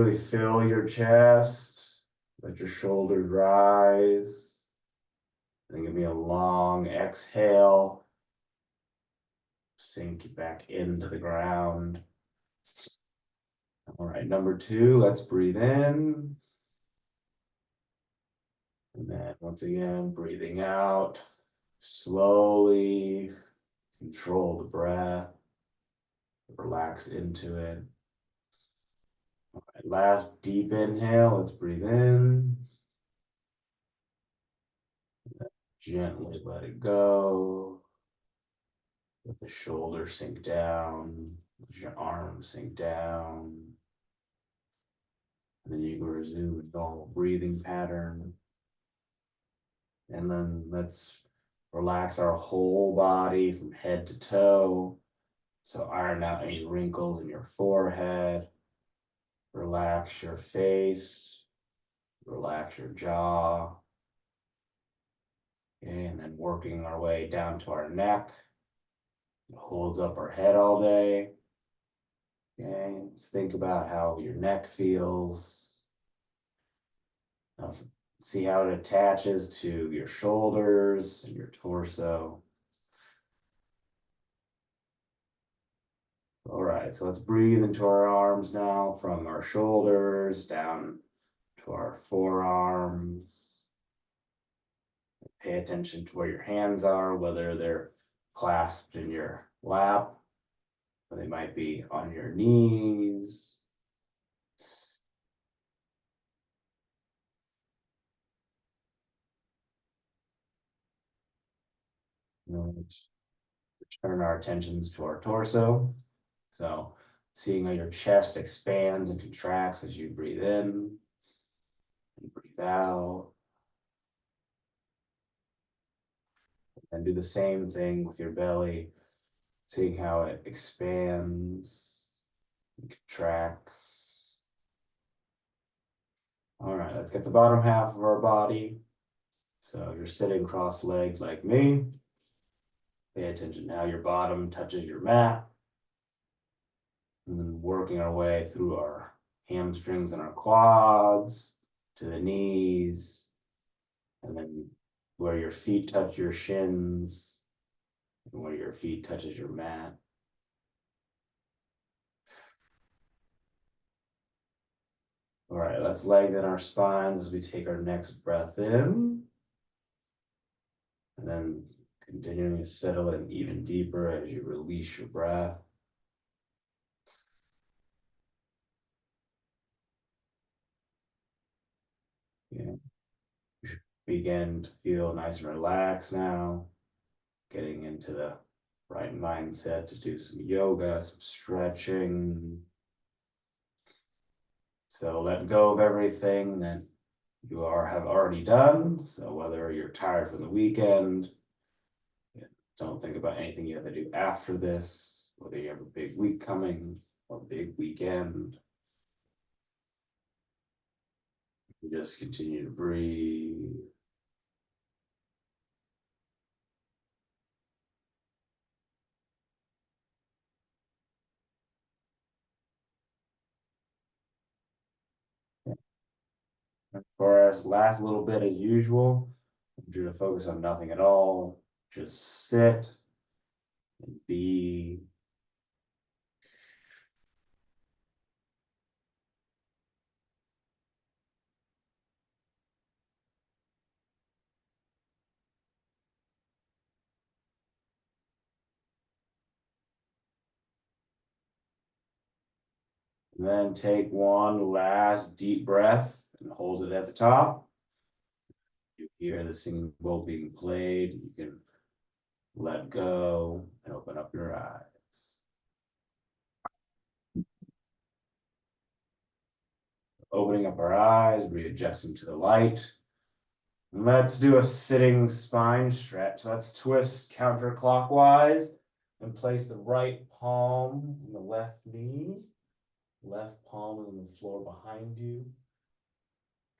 really fill your chest. Let your shoulders rise. Then give me a long exhale. Sink back into the ground. All right, number 2, let's breathe in. And then once again, breathing out. Slowly control the breath. Relax into it. All right, last deep inhale. Let's breathe in. Gently let it go. Let the shoulders sink down. Let your arms sink down. And then you can resume a normal breathing pattern. And then let's relax our whole body from head to toe. So iron out any wrinkles in your forehead. Relax your face. Relax your jaw. Okay, and then working our way down to our neck. It holds up our head all day. Okay, let's think about how your neck feels. Now, see how it attaches to your shoulders and your torso. All right, so let's breathe into our arms now, from our shoulders down to our forearms. Pay attention to where your hands are, whether they're clasped in your lap, or they might be on your knees. Let's return our attentions to our torso. So seeing how your chest expands and contracts as you breathe in and breathe out. And do the same thing with your belly, seeing how it expands and contracts. All right, let's get the bottom half of our body. So you're sitting cross-legged like me. Pay attention to how your bottom touches your mat. And then working our way through our hamstrings and our quads to the knees. And then where your feet touch your shins and where your feet touches your mat. All right, let's lengthen our spines as we take our next breath in. And then continuing to settle in even deeper as you release your breath. Yeah. Begin to feel nice and relaxed now. Getting into the right mindset to do some yoga, some stretching. So let go of everything that you have already done. So whether you're tired from the weekend, don't think about anything you have to do after this, whether you have a big week coming or a big weekend. You just continue to breathe. For our last little bit, as usual, I want you to focus on nothing at all. Just sit and be. And then take one last deep breath and hold it at the top. You hear the singing bowl being played. You can let go and open up your eyes. Opening up our eyes, readjusting to the light. Let's do a sitting spine stretch. Let's twist counterclockwise and place the right palm on the left knee. Left palm is on the floor behind you.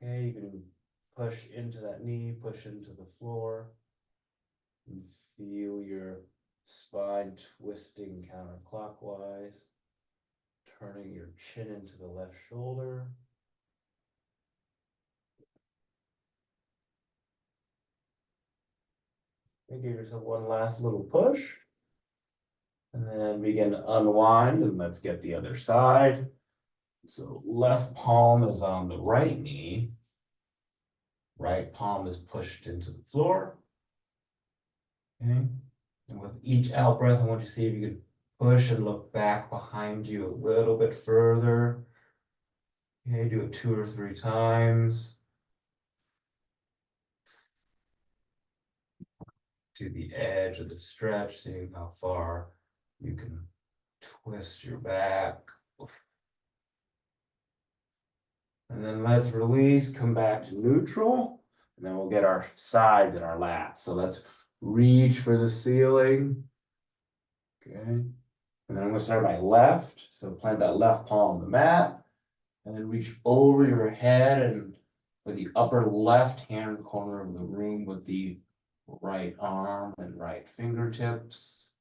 Okay, you can push into that knee, push into the floor, and feel your spine twisting counterclockwise. Turning your chin into the left shoulder. And give yourself one last little push. And then begin to unwind, and let's get the other side. So left palm is on the right knee. Right palm is pushed into the floor. Okay. And with each out breath, I want you to see if you can push and look back behind you a little bit further. Okay, do it 2 or 3 times. To the edge of the stretch, seeing how far you can twist your back. And then let's release, come back to neutral. And then we'll get our sides and our lats. So let's reach for the ceiling. Okay. And then I'm going to start my left. So plant that left palm on the mat. And then reach over your head and with the upper left hand corner of the room with the right arm and right fingertips.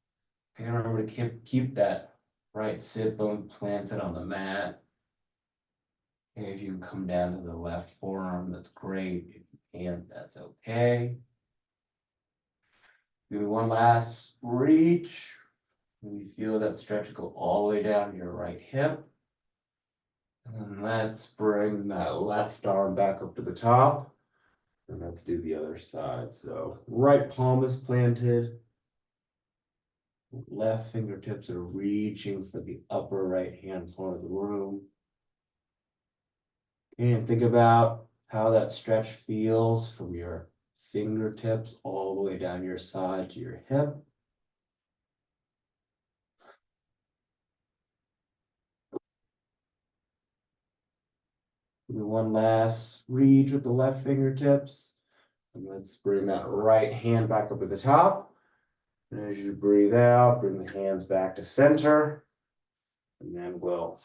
Okay, remember to keep that right sit bone planted on the mat. Okay, if you can come down to the left forearm, that's great. If you can't, that's okay. Give me one last reach. Really feel that stretch go all the way down to your right hip. And then let's bring that left arm back up to the top. And let's do the other side. So right palm is planted. Left fingertips are reaching for the upper right hand corner of the room. And think about how that stretch feels from your fingertips all the way down your side to your hip. Do one last reach with the left fingertips. And let's bring that right hand back up at the top. And as you breathe out, bring the hands back to center. And then we'll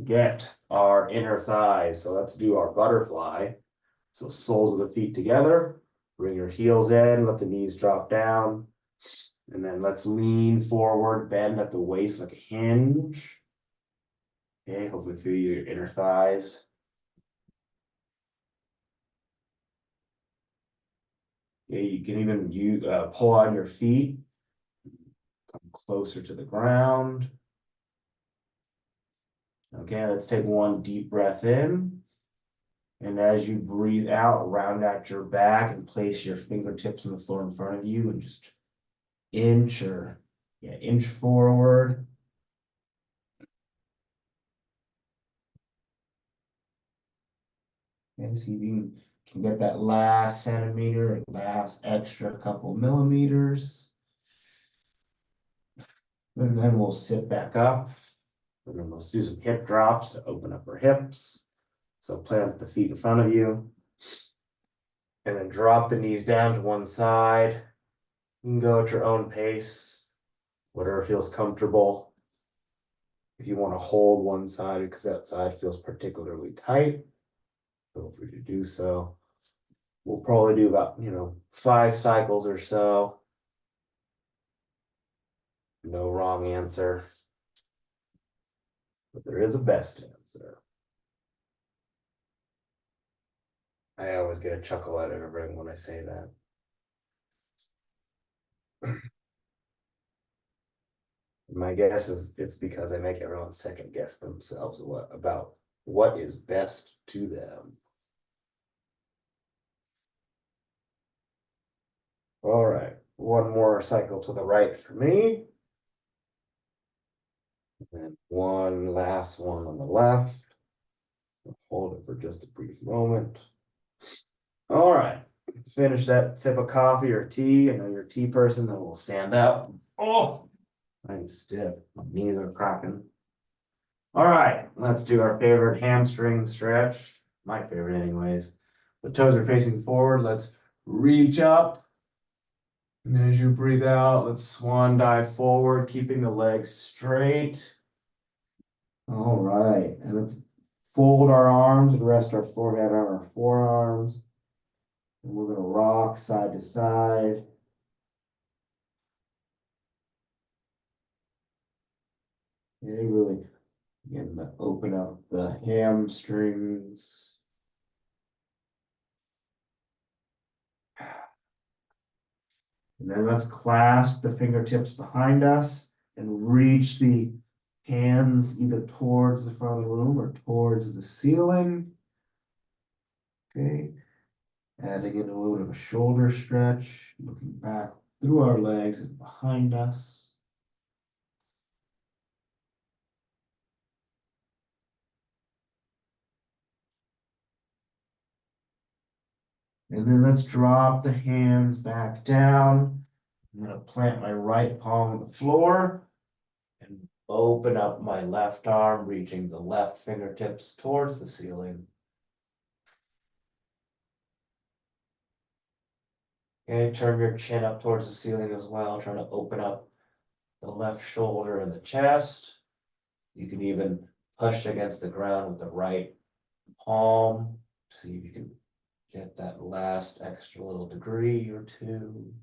get our inner thighs. So let's do our butterfly. So soles of the feet together. Bring your heels in, let the knees drop down. And then let's lean forward, bend at the waist like a hinge. Okay, hopefully feel your inner thighs. Okay, you can even pull on your feet, come closer to the ground. Okay, let's take one deep breath in. And as you breathe out, round out your back and place your fingertips on the floor in front of you and just inch forward. And see if you can get that last centimeter, last extra couple millimeters. And then we'll sit back up. And then let's do some hip drops to open up our hips. So plant the feet in front of you. And then drop the knees down to one side. You can go at your own pace, whatever feels comfortable. If you want to hold one side because that side feels particularly tight, feel free to do so. We'll probably do about, 5 cycles or so. No wrong answer. But there is a best answer. I always get a chuckle out of everyone when I say that. My guess is it's because I make everyone second guess themselves about what is best to them. All right, one more cycle to the right for me. And then one last one on the left. Hold it for just a brief moment. All right, finish that sip of coffee or tea. I know you're a tea person, then we'll stand up. Oh, I'm stiff. My knees are cracking. All right, let's do our favorite hamstring stretch. My favorite anyways. The toes are facing forward. Let's reach up. And as you breathe out, let's swan dive forward, keeping the legs straight. All right, and let's fold our arms and rest our forehead on our forearms. And we're gonna rock side to side. Okay, really Again, open up the hamstrings. And then let's clasp the fingertips behind us and reach the hands either towards the front of the room or towards the ceiling. Okay, adding in a little bit of a shoulder stretch, looking back through our legs and behind us. And then let's drop the hands back down. I'm gonna plant my right palm on the floor and open up my left arm, reaching the left fingertips towards the ceiling. Okay, turn your chin up towards the ceiling as well, trying to open up the left shoulder and the chest. You can even push against the ground with the right palm to see if you can get that last extra little degree or two.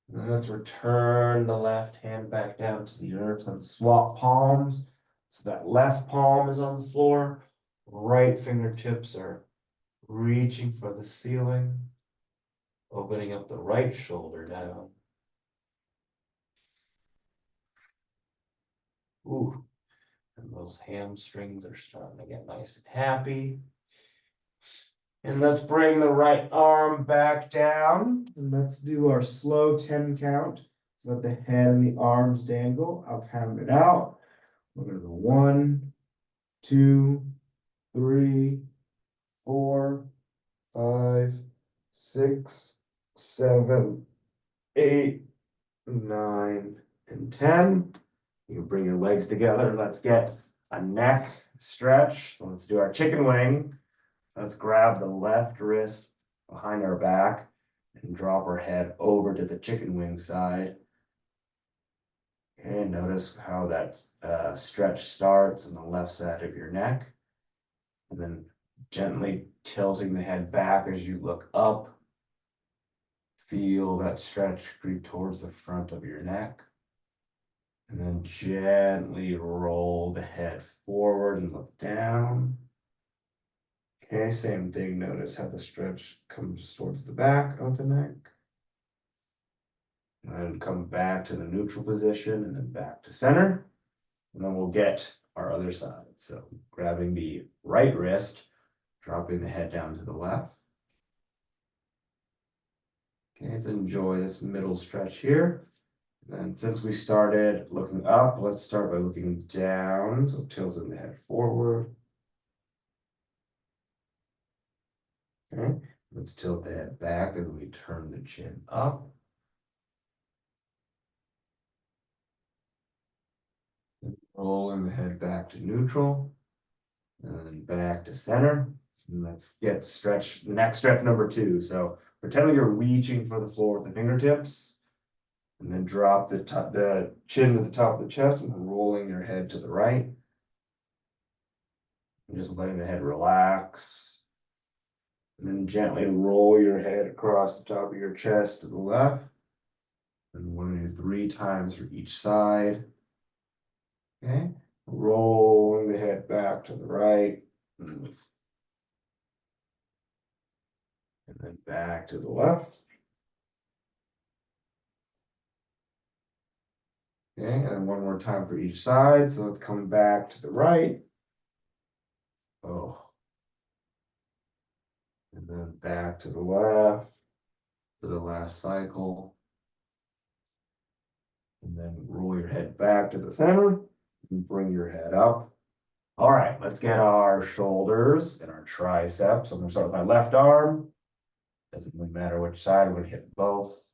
And then let's return the left hand back down to the earth and swap palms. So that left palm is on the floor, right fingertips are reaching for the ceiling, opening up the right shoulder down. Ooh, and those hamstrings are starting to get nice and happy. And let's bring the right arm back down and let's do our slow 10 count. So let the head and the arms dangle. I'll count it out. We're gonna go 1, 2, 3, 4, 5, 6, 7, 8, 9, and 10. You can bring your legs together. Let's get a neck stretch. So let's do our chicken wing. Let's grab the left wrist behind our back and drop our head over to the chicken wing side. And notice how that stretch starts on the left side of your neck. And then gently tilting the head back as you look up. Feel that stretch creep towards the front of your neck. And then gently roll the head forward and look down. Okay, same thing. Notice how the stretch comes towards the back of the neck. And come back to the neutral position and then back to center. And then we'll get our other side. So grabbing the right wrist, dropping the head down to the left. Okay, let's enjoy this middle stretch here. And since we started looking up, let's start by looking down. So tilting the head forward. Okay, let's tilt the head back as we turn the chin up. Rolling the head back to neutral. And then back to center. And let's get stretch, neck stretch number 2. So pretend like you're reaching for the floor with the fingertips. And then drop the chin to the top of the chest and rolling your head to the right. And just letting the head relax. And then gently roll your head across the top of your chest to the left. And 1 to 3 times for each side. Okay, rolling the head back to the right. And then back to the left. Okay, and then 1 more time for each side. So let's come back to the right. Oh. And then back to the left for the last cycle. And then roll your head back to the center and bring your head up. All right, let's get our shoulders and our triceps. I'm gonna start with my left arm. Doesn't really matter which side, I'm gonna hit both.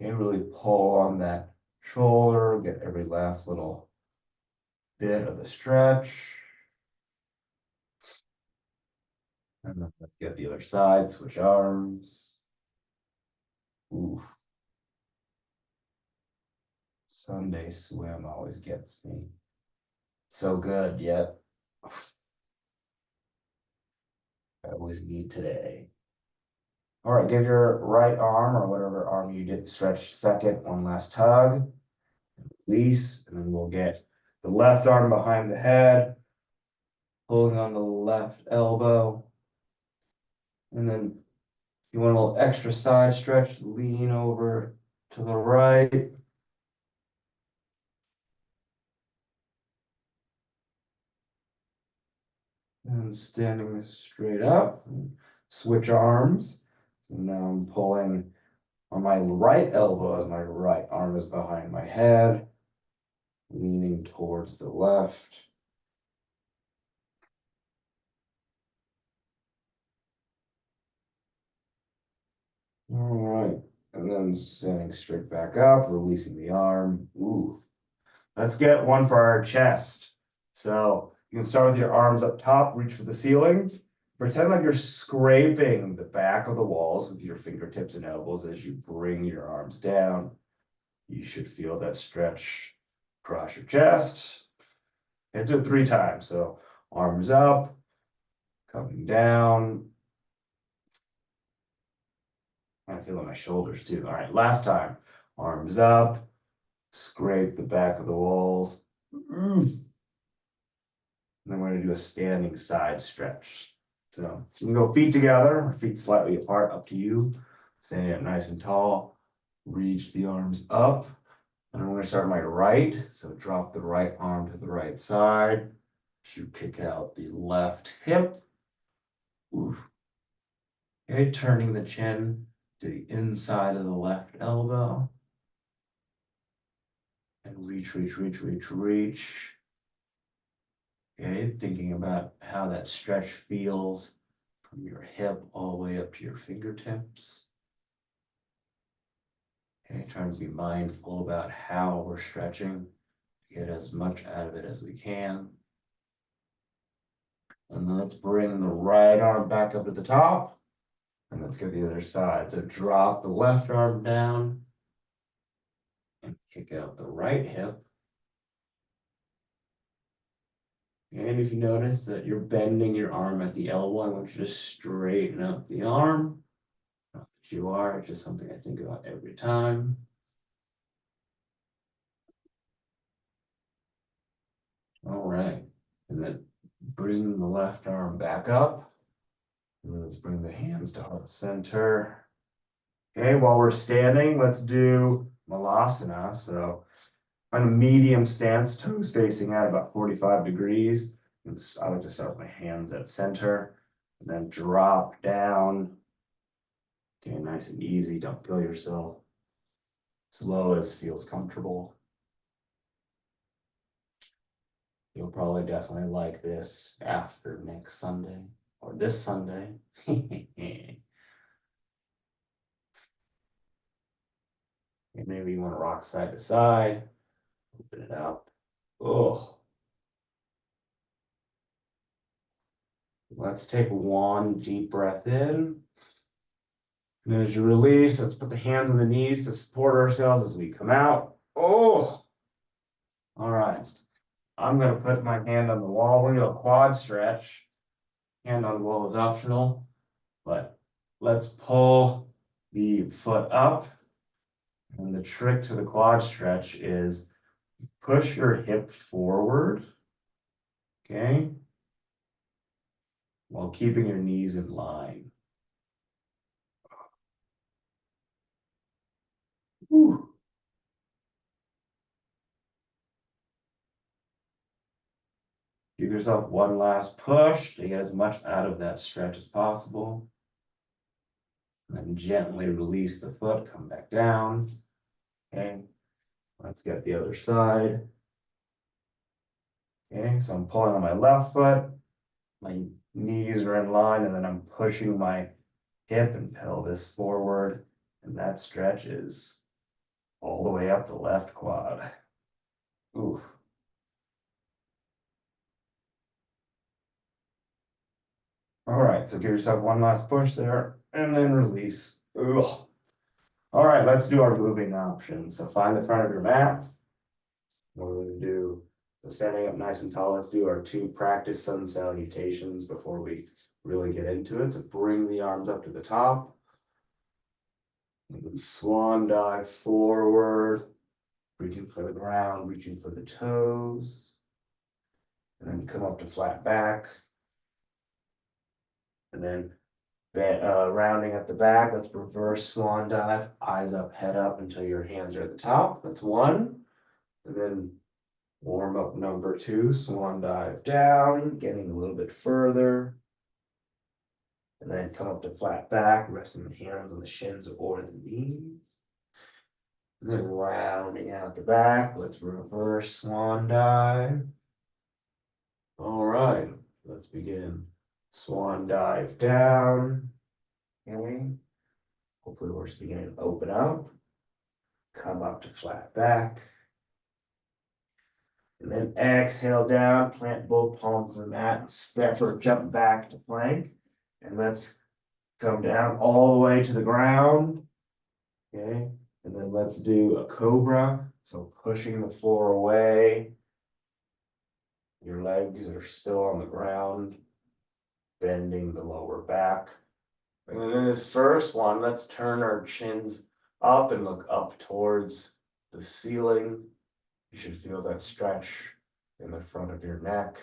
And really pull on that shoulder, get every last little bit of the stretch. And then let's get the other side, switch arms. Ooh. Sunday swim always gets me. So good, yet I always need today. All right, give your right arm or whatever arm you did stretch second, one last tug, release, and then we'll get the left arm behind the head, holding on the left elbow. And then if you want a little extra side stretch, lean over to the right. And standing straight up, switch arms. So now I'm pulling on my right elbow as my right arm is behind my head, leaning towards the left. All right, and then standing straight back up, releasing the arm. Ooh, let's get one for our chest. So you can start with your arms up top, reach for the ceiling. Pretend like you're scraping the back of the walls with your fingertips and elbows as you bring your arms down. You should feel that stretch across your chest. And do it 3 times. So arms up, coming down. I feel in my shoulders too. All right, last time. Arms up, scrape the back of the walls. And then we're gonna do a standing side stretch. So you can go feet together, feet slightly apart, up to you. Standing up nice and tall. Reach the arms up. And I'm gonna start my right. So drop the right arm to the right side. You kick out the left hip. Oof. Okay, turning the chin to the inside of the left elbow. And reach, reach, reach, reach, reach. Okay, thinking about how that stretch feels from your hip all the way up to your fingertips. Okay, trying to be mindful about how we're stretching, get as much out of it as we can. And then let's bring the right arm back up to the top. And let's get the other side. So drop the left arm down and kick out the right hip. And if you notice that you're bending your arm at the elbow, I want you to straighten up the arm. Not that you are, it's just something I think about every time. All right. And then bring the left arm back up. And let's bring the hands to heart center. Okay, while we're standing, let's do Malasana. So on a medium stance, toes facing out about 45 degrees. And I like to start with my hands at center and then drop down. Okay, nice and easy. Don't kill yourself. Slow as feels comfortable. You'll probably definitely like this after next Sunday or this Sunday. And maybe you want to rock side to side, open it up. Oh, let's take one deep breath in. And as you release, let's put the hands on the knees to support ourselves as we come out. Oh, all right. I'm going to put my hand on the wall. We're going to do a quad stretch. Hand on the wall is optional, but let's pull the foot up. And the trick to the quad stretch is push your hip forward, okay, while keeping your knees in line. Whew. Give yourself one last push to get as much out of that stretch as possible. And then gently release the foot, come back down. Okay, let's get the other side. Okay, so I'm pulling on my left foot, my knees are in line, and then I'm pushing my hip and pelvis forward, and that stretch is all the way up the left quad. Ooh. All right, so give yourself one last push there, and then release. Ugh. All right, let's do our moving option. So find the front of your mat. What we're going to do, so standing up nice and tall, let's do our 2 practice sun salutations before we really get into it. So bring the arms up to the top. And then swan dive forward, reaching for the ground, reaching for the toes. And then come up to flat back. And then rounding at the back, let's reverse swan dive, eyes up, head up until your hands are at the top. That's one. And then warm up number two, swan dive down, getting a little bit further. And then come up to flat back, resting the hands on the shins or the knees. And then rounding out the back, let's reverse swan dive. All right, let's begin. Swan dive down. Okay. Hopefully we're beginning to open up. Come up to flat back. And then exhale down, plant both palms on the mat, and step or jump back to plank. And let's come down all the way to the ground. Okay. And then let's do a cobra. So pushing the floor away. Your legs are still on the ground, bending the lower back. And then in this first one, let's turn our chins up and look up towards the ceiling. You should feel that stretch in the front of your neck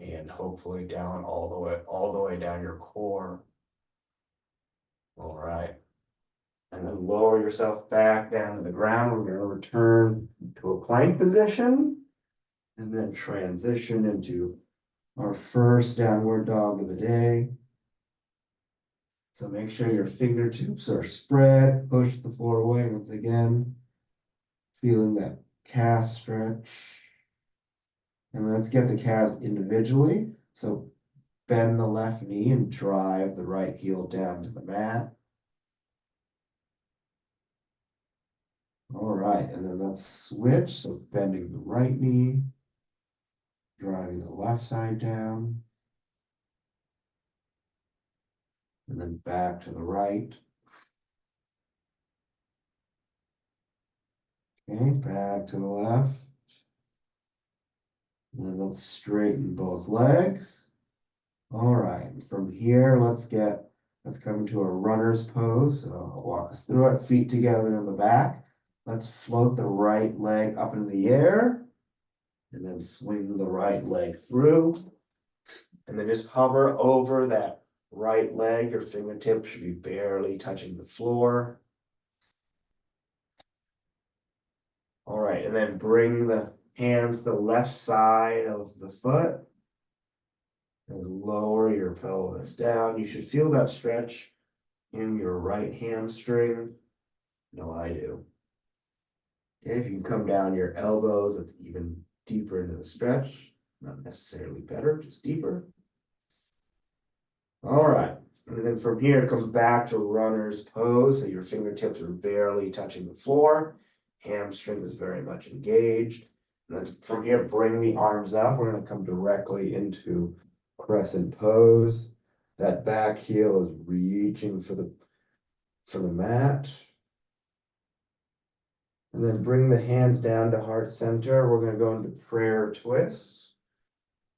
and hopefully down all the way down your core. All right. And then lower yourself back down to the ground. We're going to return to a plank position and then transition into our first downward dog of the day. So make sure your fingertips are spread, push the floor away once again, feeling that calf stretch. And let's get the calves individually. So bend the left knee and drive the right heel down to the mat. All right, and then let's switch. So bending the right knee, driving the left side down. And then back to the right. Okay, back to the left. And then let's straighten both legs. All right, from here, let's come into a runner's pose. So I'll walk us through it, feet together in the back. Let's float the right leg up into the air and then swing the right leg through. And then just hover over that right leg. Your fingertips should be barely touching the floor. All right, and then bring the hands to the left side of the foot and lower your pelvis down. You should feel that stretch in your right hamstring. No, I do. Okay, if you can come down your elbows, that's even deeper into the stretch. Not necessarily better, just deeper. All right, and then from here, it comes back to runner's pose. So your fingertips are barely touching the floor. Hamstring is very much engaged. And then from here, bring the arms up. We're going to come directly into crescent pose. That back heel is reaching for the mat. And then bring the hands down to heart center. We're going to go into prayer twist.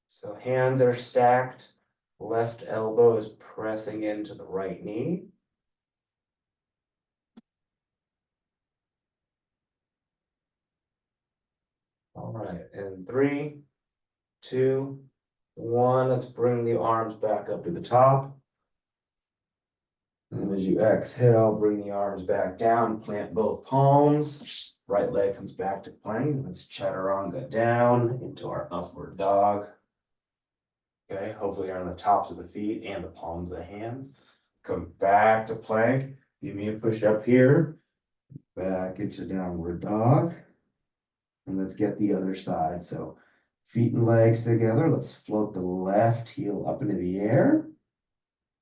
So hands are stacked. Left elbow is pressing into the right knee. All right, and 3, 2, 1. Let's bring the arms back up to the top. And then as you exhale, bring the arms back down, plant both palms. Right leg comes back to plank. Let's chaturanga down into our upward dog. Okay, hopefully you're on the tops of the feet and the palms of the hands. Come back to plank. Give me a push up here. Back into downward dog. And let's get the other side. So feet and legs together. Let's float the left heel up into the air.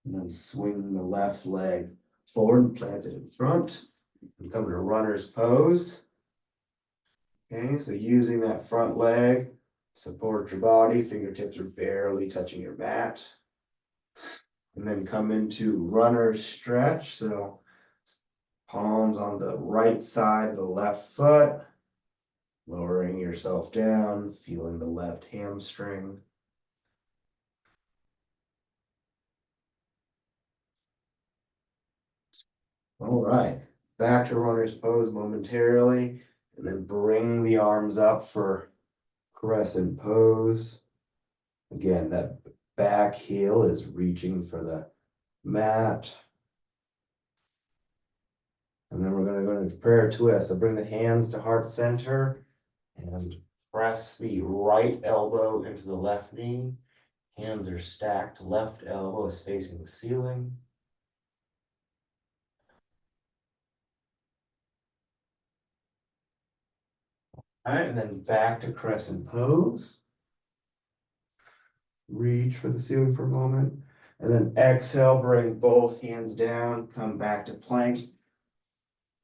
And then swing the left leg forward and plant it in front. And come to runner's pose. Okay, so using that front leg, support your body. Fingertips are barely touching your mat. And then come into runner's stretch. So palms on the right side of the left foot. Lowering yourself down, feeling the left hamstring. All right, back to runner's pose momentarily, and then bring the arms up for crescent pose. Again, that back heel is reaching for the mat. And then we're gonna go into prayer twist. So bring the hands to heart center and press the right elbow into the left knee. Hands are stacked, left elbow is facing the ceiling. All right, and then back to crescent pose. Reach for the ceiling for a moment. And then exhale, bring both hands down, come back to plank.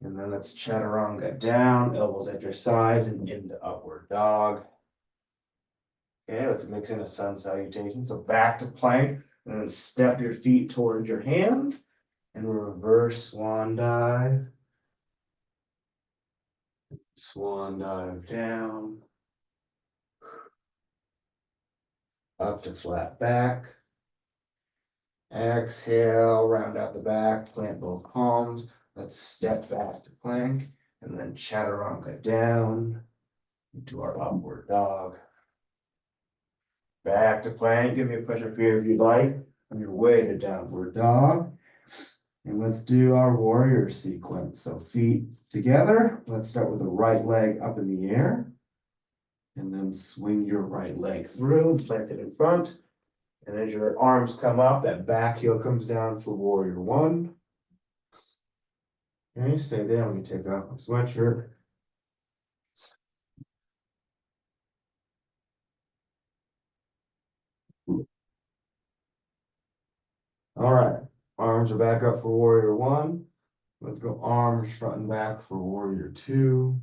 And then let's chaturanga down, elbows at your sides and into upward dog. Okay, let's mix in a sun salutation. So back to plank, and then step your feet towards your hands and reverse swan dive. Swan dive down. Up to flat back. Exhale, round out the back, plant both palms. Let's step back to plank and then chaturanga down into our upward dog. Back to plank. Give me a push up here if you'd like on your way to downward dog. And let's do our warrior sequence. So feet together. Let's start with the right leg up in the air. And then swing your right leg through, plant it in front. And as your arms come up, that back heel comes down for warrior one. Okay, stay there. Let me take off my sweatshirt. All right, arms are back up for warrior one. Let's go arms front and back for warrior two.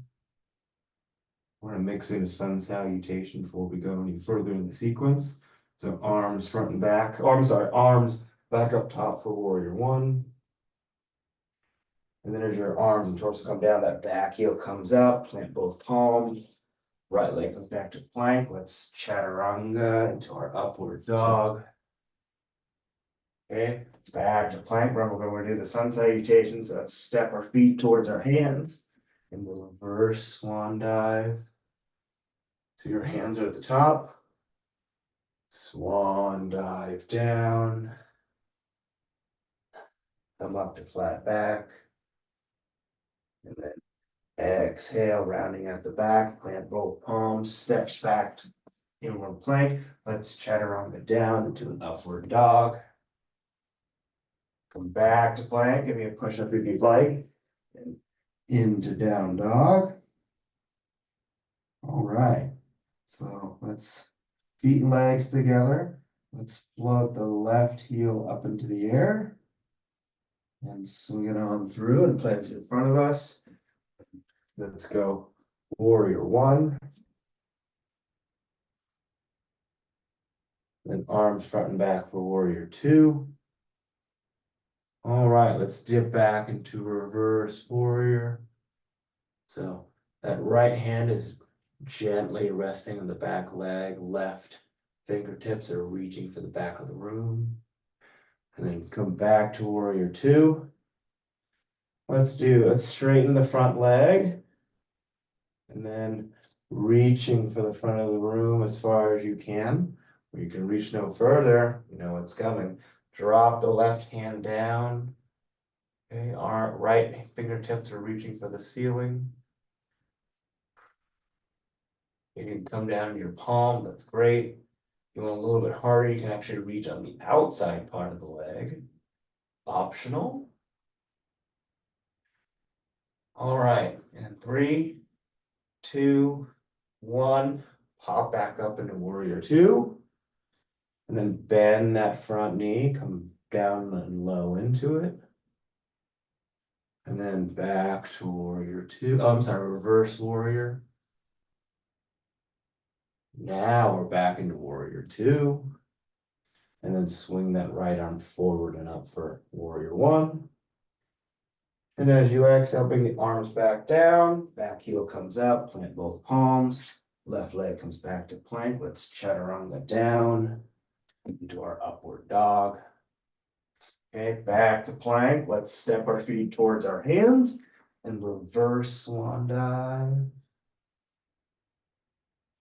We're gonna mix in a sun salutation before we go any further in the sequence. So arms front and back, oh, I'm sorry, arms back up top for warrior one. And then as your arms and torso come down, that back heel comes up, plant both palms. Right leg comes back to plank. Let's chaturanga into our upward dog. Okay, back to plank. Remember, we're going to do the sun salutation. So let's step our feet towards our hands and we'll reverse swan dive. So your hands are at the top. Swan dive down. Come up to flat back. And then exhale, rounding out the back. Plant both palms. Steps back to inward plank. Let's chaturanga down into an upward dog. Come back to plank. Give me a push up if you'd like. And into down dog. All right. So let's feet and legs together. Let's float the left heel up into the air. And swing it on through and plant it in front of us. Let's go warrior one. Then arms front and back for warrior two. All right, let's dip back into reverse warrior. So that right hand is gently resting on the back leg, left fingertips are reaching for the back of the room. And then come back to warrior two. Let's straighten the front leg. And then reaching for the front of the room as far as you can. Or you can reach no further, you know what's coming. Drop the left hand down. Okay, our right fingertips are reaching for the ceiling. You can come down to your palm, that's great. If you want a little bit harder, you can actually reach on the outside part of the leg. Optional. All right, and 3, 2, 1. Pop back up into warrior two. And then bend that front knee, come down and low into it. And then back to warrior two. Oh, I'm sorry, reverse warrior. Now we're back into warrior two. And then swing that right arm forward and up for warrior one. And as you exhale, bring the arms back down. Back heel comes up, plant both palms. Left leg comes back to plank. Let's chaturanga down into our upward dog. Okay, back to plank. Let's step our feet towards our hands and reverse swan dive.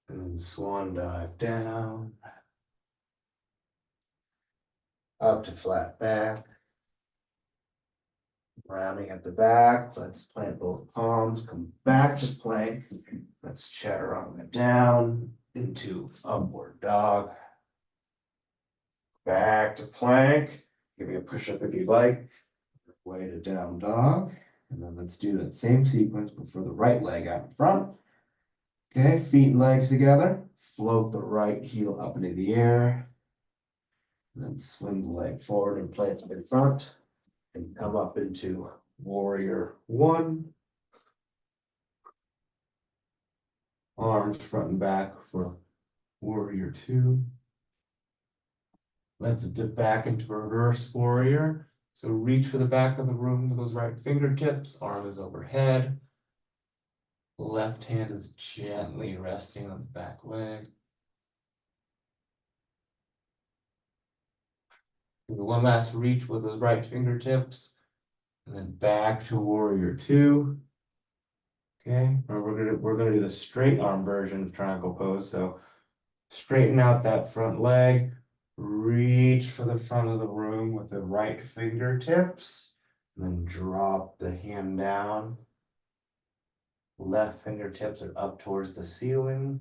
And then swan dive down. Up to flat back. Rounding at the back, let's plant both palms, come back to plank. Let's chaturanga down into upward dog. Back to plank. Give me a push-up if you'd like. Way to down dog. And then let's do that same sequence, but for the right leg out in front. Okay, feet and legs together. Float the right heel up into the air. And then swing the leg forward and plant it in front. And come up into warrior one. Arms front and back for warrior two. Let's dip back into reverse warrior. So reach for the back of the room with those right fingertips. Arm is overhead. Left hand is gently resting on the back leg. Do one last reach with those right fingertips. And then back to warrior two. Okay, we're gonna do the straight arm version of triangle pose. So straighten out that front leg, reach for the front of the room with the right fingertips, and then drop the hand down. Left fingertips are up towards the ceiling.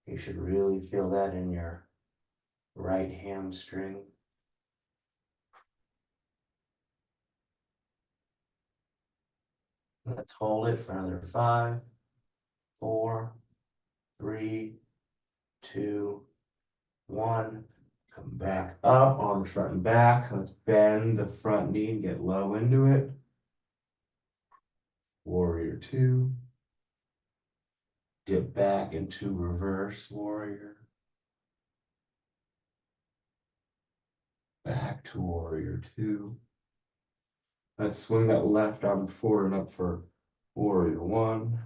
You should really feel that in your right hamstring. Let's hold it for another 5, 4, 3, 2, 1. Come back up, arms front and back. Let's bend the front knee and get low into it. Warrior two. Dip back into reverse warrior. Back to warrior two. Let's swing that left arm forward and up for warrior one.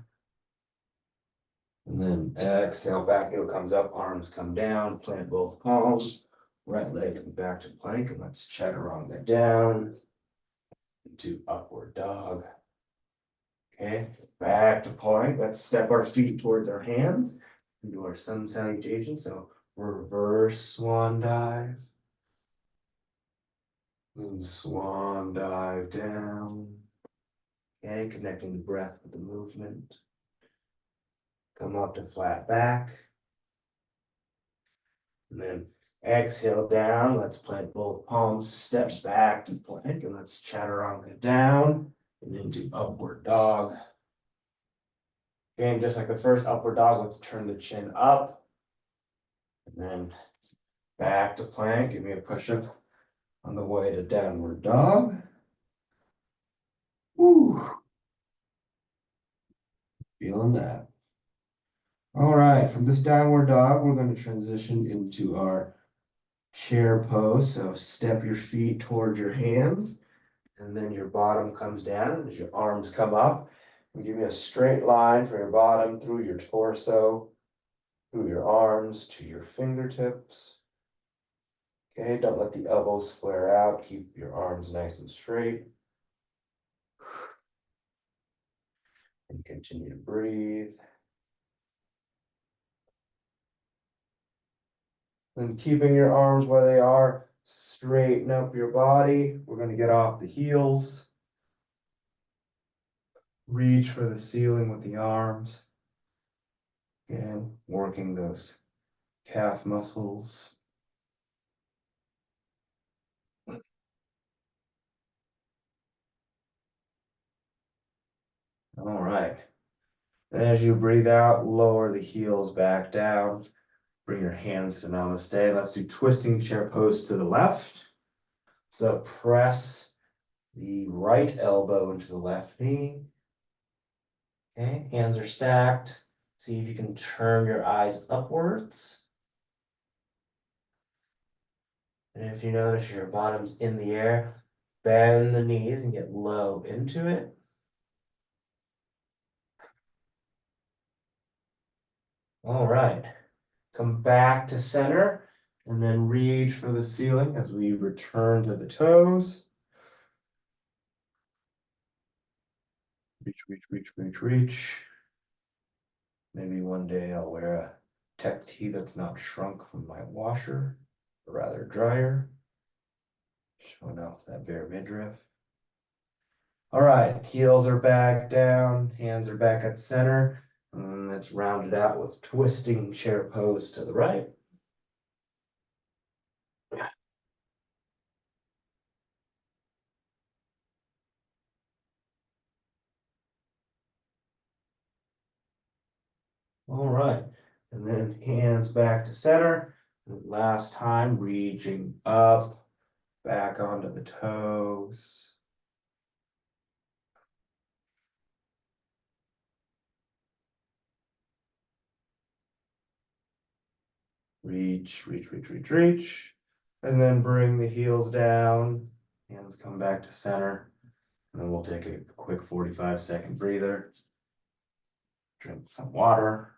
And then exhale, back heel comes up, arms come down, plant both palms. Right leg come back to plank, and let's chaturanga down into upward dog. Okay, back to plank. Let's step our feet towards our hands into our sun salutation. So reverse swan dive. Then swan dive down. Okay, connecting the breath with the movement. Come up to flat back. And then exhale down. Let's plant both palms, steps back to plank, and let's chaturanga down and into upward dog. Again, just like the first upward dog, let's turn the chin up. And then back to plank. Give me a push-up on the way to downward dog. Woo. Feeling that. All right, from this downward dog, we're going to transition into our chair pose. So step your feet towards your hands, and then your bottom comes down as your arms come up. And give me a straight line from your bottom through your torso, through your arms to your fingertips. Okay, don't let the elbows flare out. Keep your arms nice and straight. And continue to breathe. Then keeping your arms where they are, straighten up your body. We're going to get off the heels. Reach for the ceiling with the arms. Again, working those calf muscles. All right. And as you breathe out, lower the heels back down. Bring your hands to namaste. Let's do twisting chair pose to the left. So press the right elbow into the left knee. Okay, hands are stacked. See if you can turn your eyes upwards. And if you notice your bottom's in the air, bend the knees and get low into it. All right, come back to center. And then reach for the ceiling as we return to the toes. Reach, reach, reach, reach, reach. Maybe one day I'll wear a tech tee that's not shrunk from my washer, or rather dryer. Showing off that bare midriff. All right, heels are back down, hands are back at center, and let's round it out with twisting chair pose to the right. All right, and then hands back to center. And last time, reaching up, back onto the toes. Reach, reach, reach, reach, reach. And then bring the heels down. Hands come back to center. And then we'll take a quick 45-second breather. Drink some water.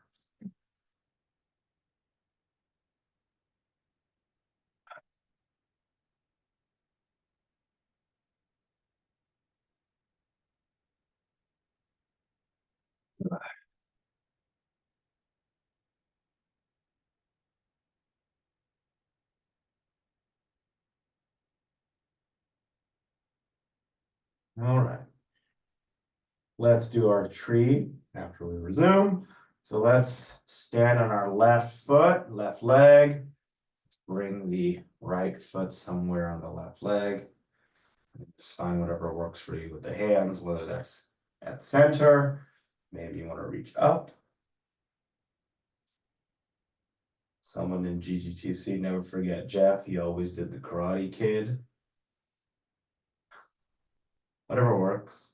All right. Let's do our tree after we resume. So let's stand on our left foot, left leg. Bring the right foot somewhere on the left leg. Just find whatever works for you with the hands, whether that's at center. Maybe you want to reach up. Someone in GGTC, never forget Jeff. He always did the Karate Kid. Whatever works.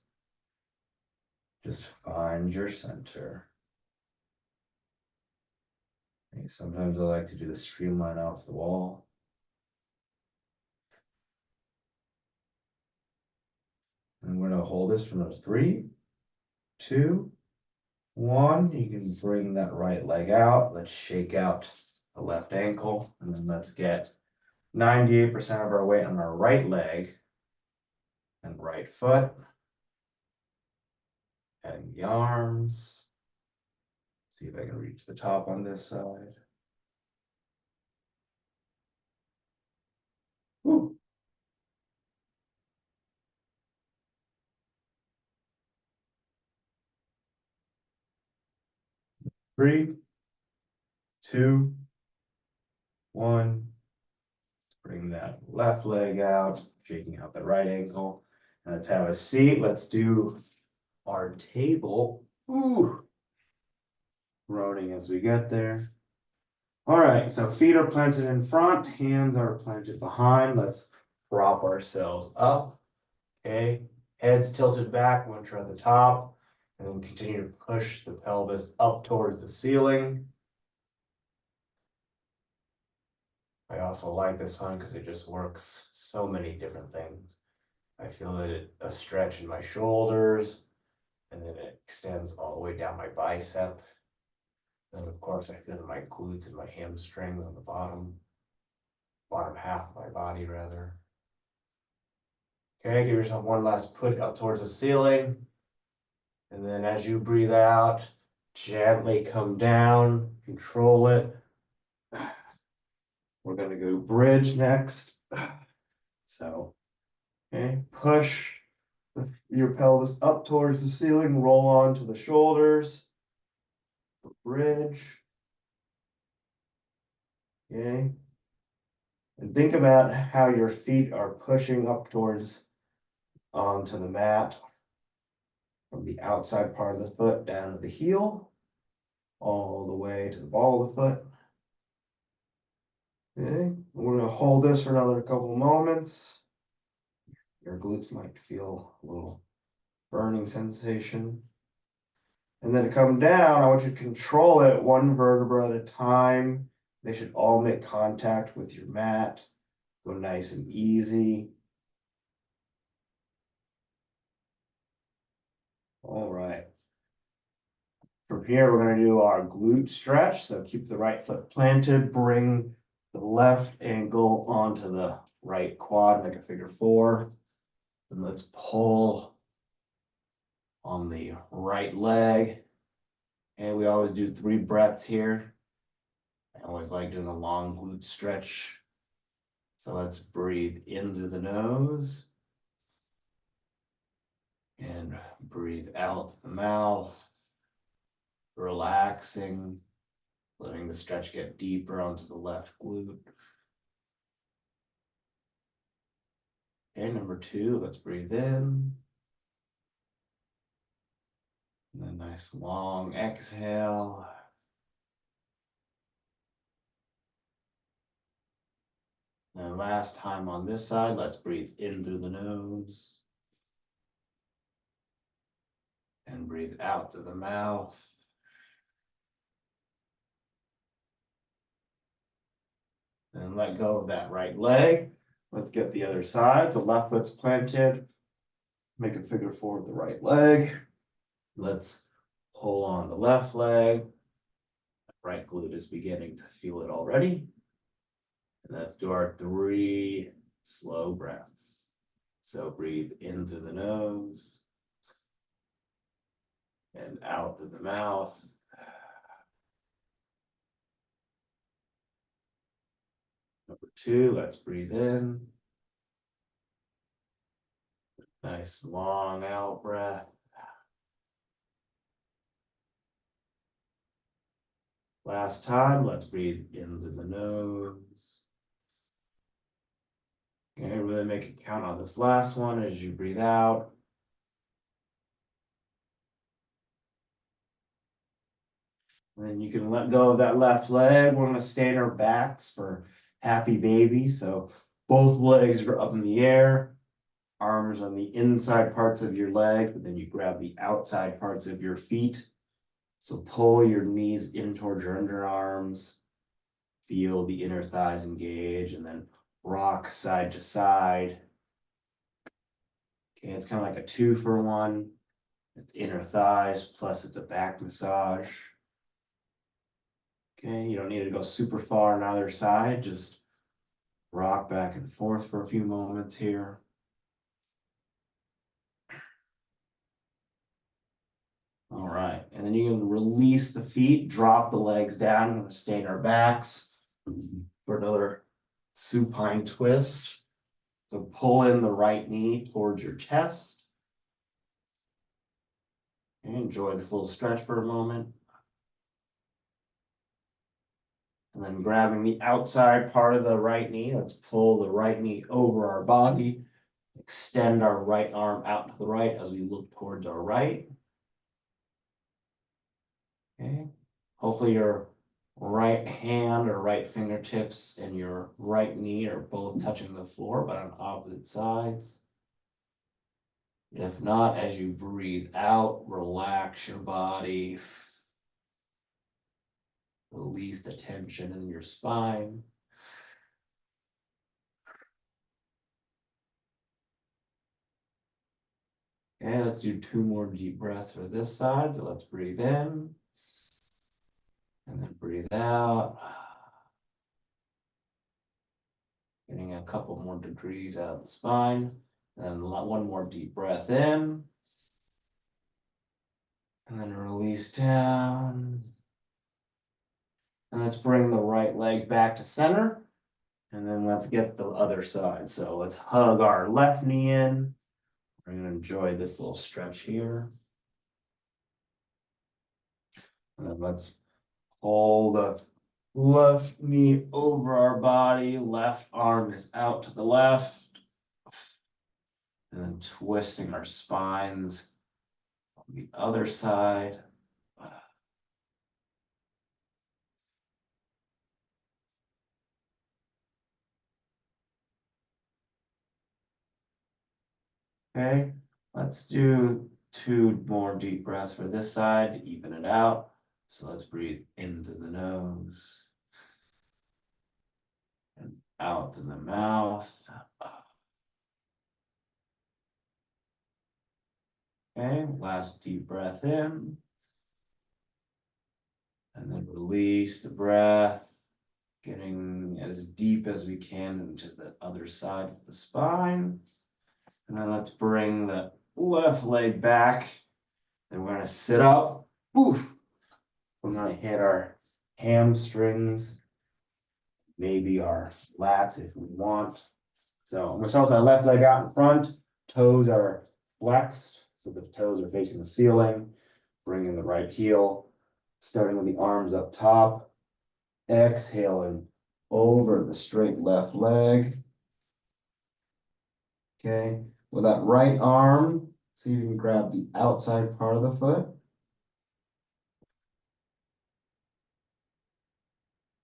Just find your center. Sometimes I like to do the streamline off the wall. And we're gonna hold this for another 3, 2, 1. You can bring that right leg out. Let's shake out the left ankle, and then let's get 98% of our weight on our right leg and right foot. Heading the arms. See if I can reach the top on this side. Woo. 3, 2, 1. Bring that left leg out, shaking out the right ankle. And let's have a seat. Let's do our table. Ooh. Groaning as we get there. All right, so feet are planted in front, hands are planted behind. Let's prop ourselves up. Okay, heads tilted back once you're at the top, and then continue to push the pelvis up towards the ceiling. I also like this one because it just works so many different things. I feel a stretch in my shoulders, and then it extends all the way down my bicep. Then of course I feel my glutes and my hamstrings on the bottom half of my body rather. Okay, give yourself one last push up towards the ceiling. And then as you breathe out, gently come down, control it. We're gonna go bridge next. So, okay, push your pelvis up towards the ceiling, roll onto the shoulders. Bridge. Okay. And think about how your feet are pushing up towards onto the mat from the outside part of the foot down to the heel, all the way to the ball of the foot. Okay, we're gonna hold this for another couple moments. Your glutes might feel a little burning sensation. And then to come down, I want you to control it one vertebra at a time. They should all make contact with your mat. Go nice and easy. All right. From here, we're going to do our glute stretch. So keep the right foot planted, bring the left ankle onto the right quad, like a figure four. And let's pull on the right leg. And we always do 3 breaths here. I always like doing a long glute stretch. So let's breathe in through the nose. And breathe out the mouth. Relaxing, letting the stretch get deeper onto the left glute. Okay, number 2, let's breathe in. And then nice long exhale. And last time on this side, let's breathe in through the nose. And breathe out through the mouth. And let go of that right leg. Let's get the other side. So left foot's planted. Make a figure four with the right leg. Let's pull on the left leg. Right glute is beginning to feel it already. And let's do our 3 slow breaths. So breathe in through the nose and out through the mouth. Number 2, let's breathe in. Nice long out breath. Last time, let's breathe into the nose. Okay, really make a count on this last one as you breathe out. And then you can let go of that left leg. We're going to stay in our backs for happy baby. So both legs are up in the air, arms on the inside parts of your leg, but then you grab the outside parts of your feet. So pull your knees in towards your underarms, feel the inner thighs engage, and then rock side to side. Okay, it's kind of like a 2-for-1. It's inner thighs, plus it's a back massage. Okay, you don't need to go super far on either side, just rock back and forth for a few moments here. All right, and then you can release the feet, drop the legs down. We're going to stay in our backs for another supine twist. So pull in the right knee towards your chest. And enjoy this little stretch for a moment. And then grabbing the outside part of the right knee, let's pull the right knee over our body. Extend our right arm out to the right as we look towards our right. Okay. Hopefully your right hand or right fingertips and your right knee are both touching the floor, but on opposite sides. If not, as you breathe out, relax your body. Release the tension in your spine. Okay, let's do 2 more deep breaths for this side. So let's breathe in. And then breathe out. Getting a couple more degrees out of the spine. And then 1 more deep breath in. And then release down. And let's bring the right leg back to center. And then let's get the other side. So let's hug our left knee in. We're going to enjoy this little stretch here. And then let's pull the left knee over our body. Left arm is out to the left. And then twisting our spines on the other side. Okay, let's do 2 more deep breaths for this side to even it out. So let's breathe into the nose and out to the mouth. Okay, last deep breath in. And then release the breath, getting as as deep as we can into the other side of the spine. And then let's bring the left leg back. And we're gonna sit up. Oof. We're gonna hit our hamstrings, maybe our lats if we want. So I'm gonna start with my left leg out in front. Toes are flexed, so the toes are facing the ceiling. Bring in the right heel, starting with the arms up top. Exhaling over the straight left leg. Okay, with that right arm, see if you can grab the outside part of the foot.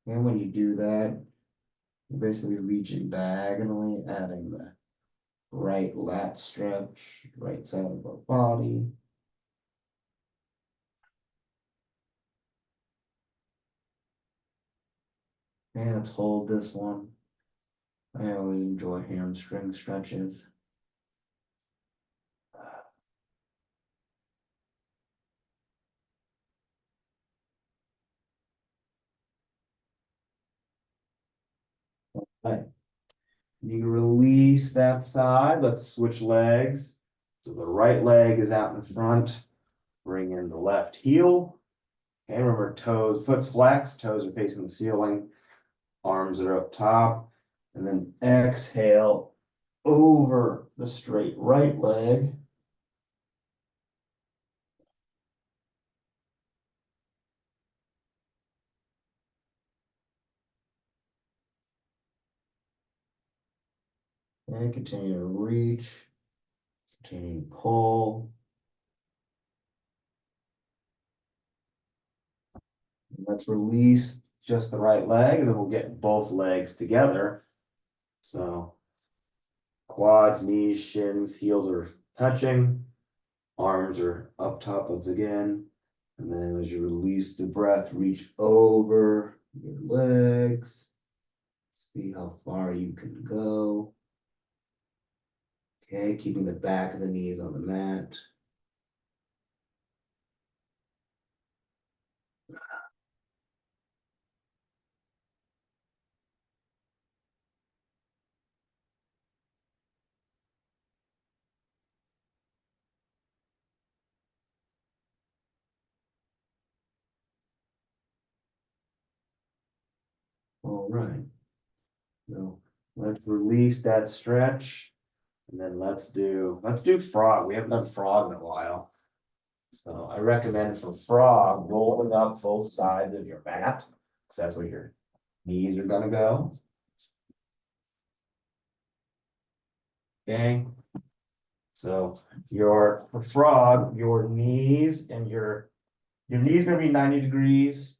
And when you do that, you're basically reaching diagonally, adding the right lat stretch, right side of our body. And let's hold this one. I always enjoy hamstring stretches. Right. You can release that side. Let's switch legs. So the right leg is out in front. Bring in the left heel. Okay, remember toes, foot's flexed, toes are facing the ceiling, arms are up top. And then exhale over the straight right leg. And continue to reach, continue to pull. Let's release just the right leg, and then we'll get both legs together. So quads, knees, shins, heels are touching. Arms are up top once again. And then as you release the breath, reach over your legs. See how far you can go. Okay, keeping the back of the knees on the mat. All right. So let's release that stretch. And then let's do frog. We haven't done frog in a while. So I recommend for frog, rolling up both sides of your mat, because that's where your knees are gonna go. Okay. So for frog, your knees and your knees are gonna be 90 degrees.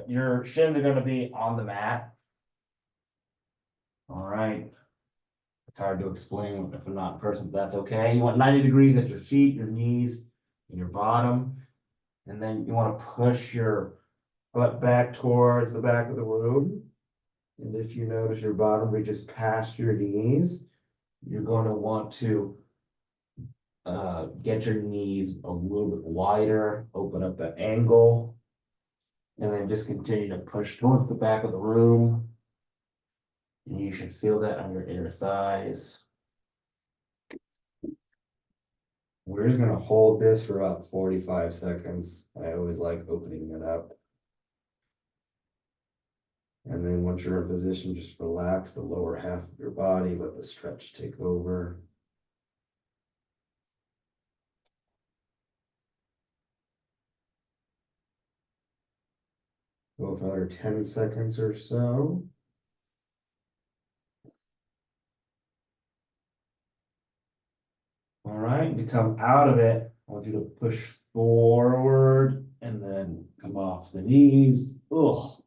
Your shins are gonna be on the mat. All right. It's hard to explain if I'm not in person, but that's okay. You want 90 degrees at your feet, your knees, and your bottom. And then you want to push your butt back towards the back of the room. And if you notice your bottom reaches past your knees, you're going to want to get your knees a little bit wider, open up that angle, and then just continue to push towards the back of the room. And you should feel that on your inner thighs. We're just gonna hold this for about 45 seconds. I always like opening it up. And then once you're in position, just relax the lower half of your body, let the stretch take over. Go for another 10 seconds or so. All right, to come out of it, I want you to push forward and then come off the knees. Ugh.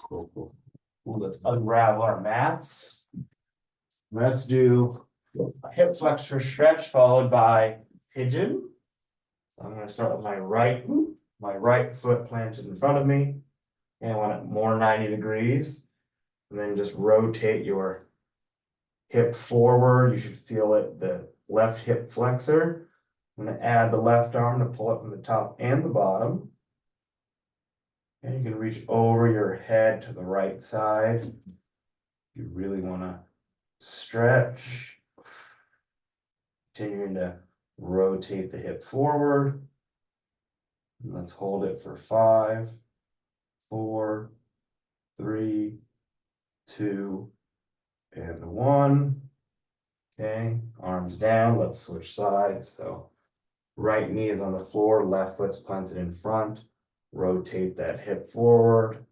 Cool, cool. Well, let's unravel our mats. Let's do a hip flexor stretch followed by pigeon. I'm going to start with my right foot planted in front of me. And I want it more 90 degrees. And then just rotate your hip forward. You should feel it, the left hip flexor. I'm going to add the left arm to pull it from the top and the bottom. And you can reach over your head to the right side. You really want to stretch. Continuing to rotate the hip forward. Let's hold it for 5, 4, 3, 2, and 1. Okay, arms down. Let's switch sides. So right knee is on the floor, left foot's planted in front. Rotate that hip forward,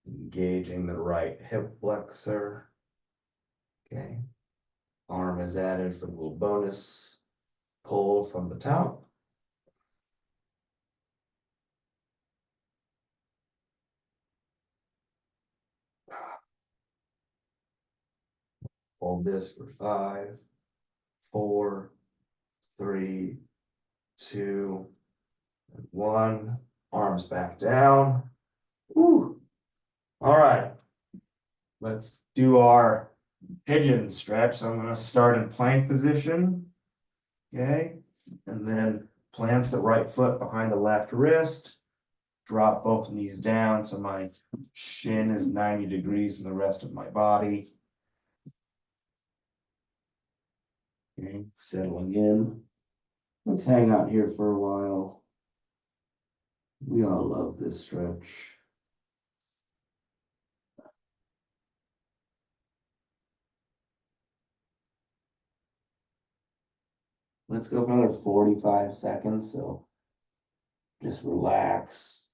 engaging the right hip flexor. Okay, arm is added for the little bonus pull from the top. Hold this for 5, 4, 3, 2, and 1. Arms back down. Woo. All right. Let's do our pigeon stretch. So I'm going to start in plank position. Okay. And then plant the right foot behind the left wrist. Drop both knees down so my shin is 90 degrees in the rest of my body. Okay, settling in. Let's hang out here for a while. We all love this stretch. Let's go for another 45 seconds. So just relax.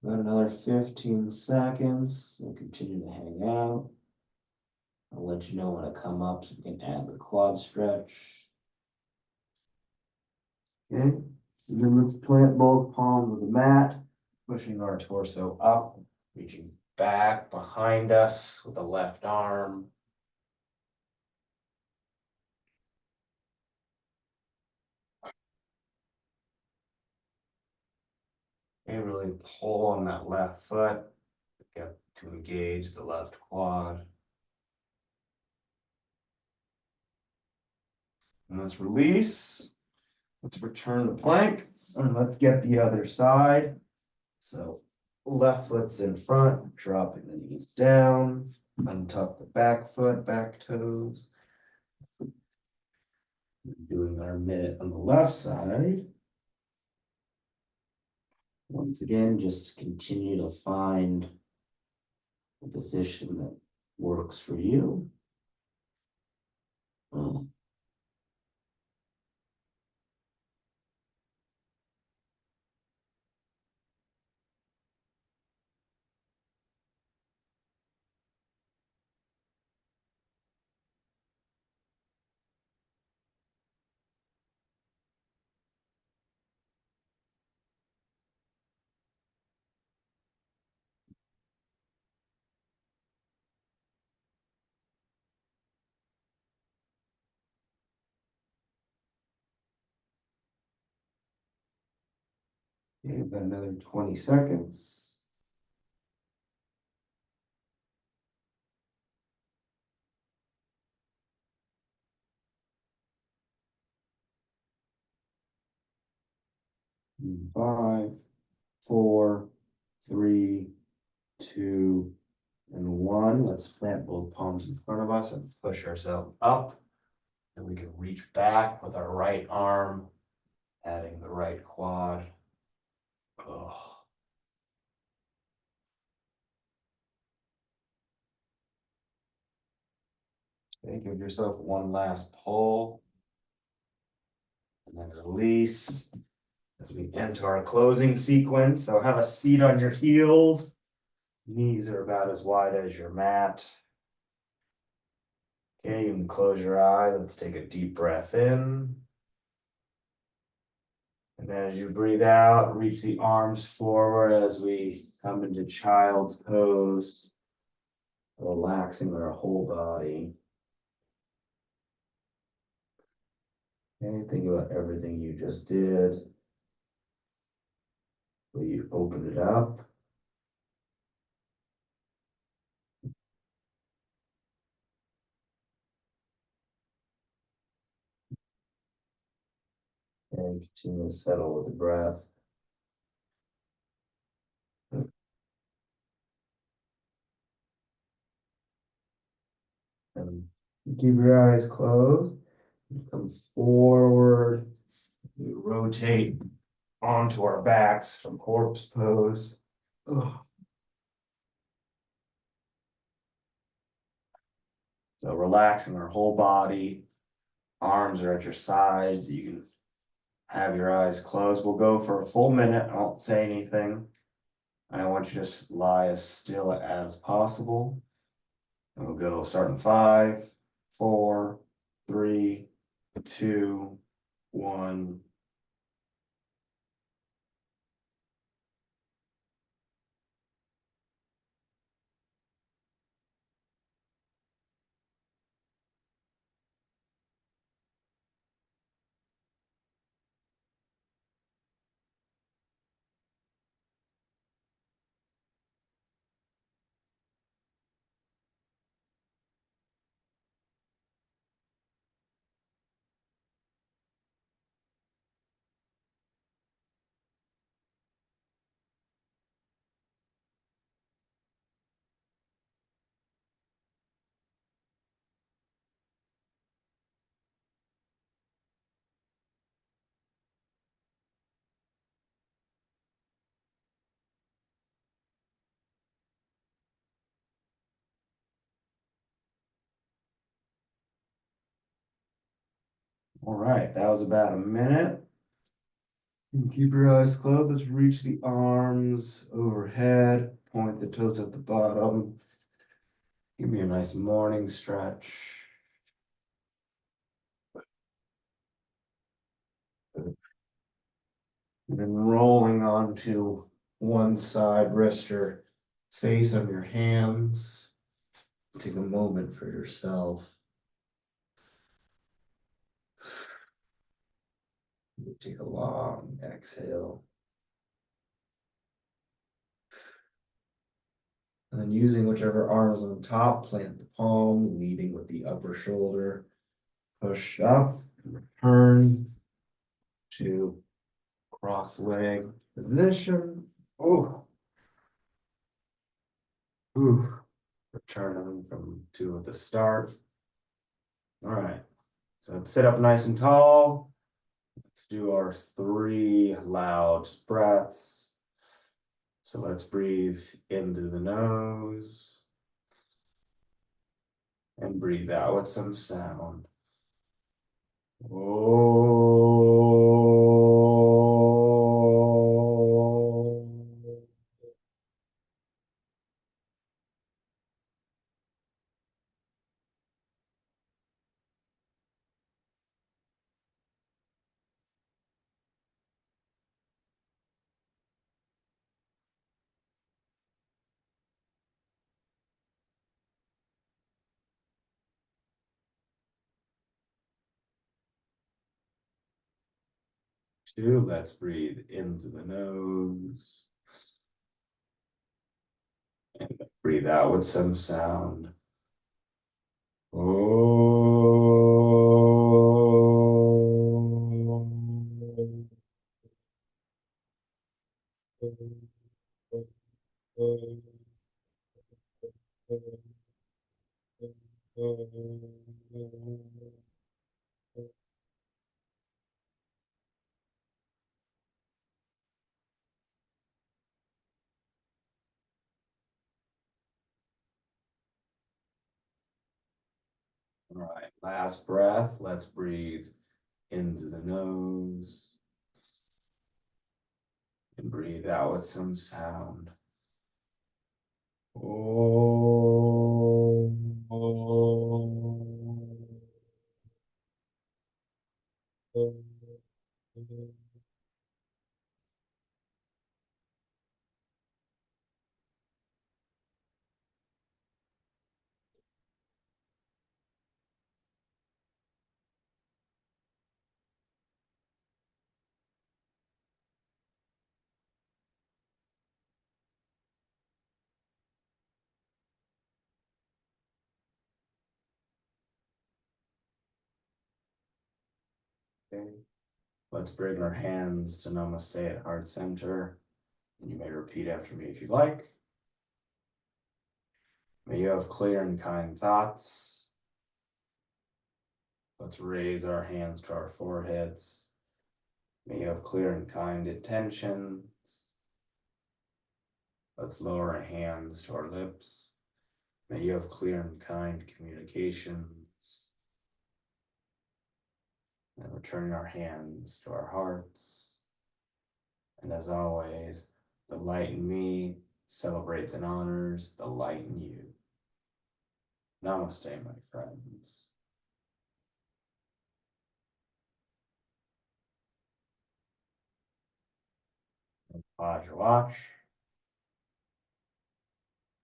About another 15 seconds. So continue to hang out. I'll let you know when I come up so we can add the quad stretch. Okay, and then let's plant both palms of the mat, pushing our torso up, reaching back behind us with the left arm. And really pull on that left foot, get to engage the left quad. And let's release. Let's return to plank, and let's get the other side. So left foot's in front, dropping the knees down, untuck the back foot, back toes. Doing our minute on the left side. Once again, just continue to find a position that works for you. Okay, about another 20 seconds. And 5, 4, 3, 2, and 1. Let's plant both palms in front of us and push ourselves up. And we can reach back with our right arm, adding the right quad. Oh. Okay, give yourself one last pull. And then release as we enter our closing sequence. So have a seat on your heels. Knees are about as wide as your mat. Okay, you can close your eye. Let's take a deep breath in. And as you breathe out, reach the arms forward as we come into child's pose, relaxing our whole body. And think about everything you just did. Will you open it up? And continue to settle with the breath. And keep your eyes closed. You come forward. We rotate onto our backs from corpse pose. Ugh. So relaxing our whole body. Arms are at your sides. You can have your eyes closed. We'll go for a full minute. I won't say anything. I want you to just lie as still as possible. And we'll go start in 5, 4, 3, 2, 1. All right, that was about a minute. And keep your eyes closed. Let's reach the arms overhead, point the toes at the bottom. Give me a nice morning stretch. And then rolling onto one side, rest your face on your hands. Take a moment for yourself. Take a long exhale. And then using whichever arm is on top, plant the palm, leading with the upper shoulder. Push up, return to cross leg position. Oh, ooh. Returning from two at the start. All right, so let's sit up nice and tall. Let's do our 3 loud breaths. So let's breathe in through the nose and breathe out with some sound. Oh. Two, let's breathe in through the nose and breathe out with some sound. All right, last breath. Let's breathe in through the nose and breathe out with some sound. Oh. Okay. Let's bring our hands to Namaste at heart center. And you may repeat after me if you like. May you have clear and kind thoughts. Let's raise our hands to our foreheads. May you have clear and kind intentions. Let's lower our hands to our lips. May you have clear and kind communications. And returning our hands to our hearts. And as always, the light in me celebrates and honors the light in you. Namaste, my friends. Watch your watch.